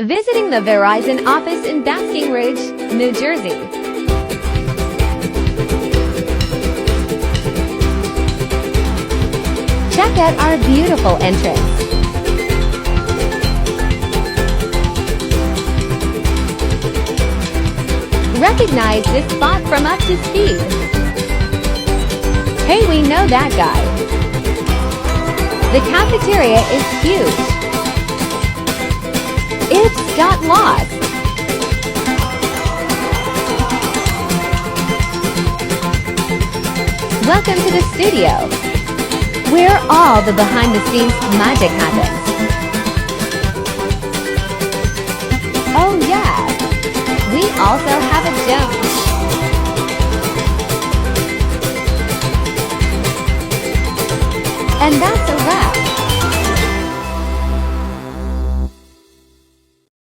Visiting the Verizon office in Basking Ridge, New Jersey. Check out our beautiful entrance. Recognize this spot from up to speed. Hey, we know that guy. The cafeteria is huge. It's got lost. Welcome to the studio, where all the behind-the-scenes magic happens. Oh yeah, we also have a gym. And that's a wrap.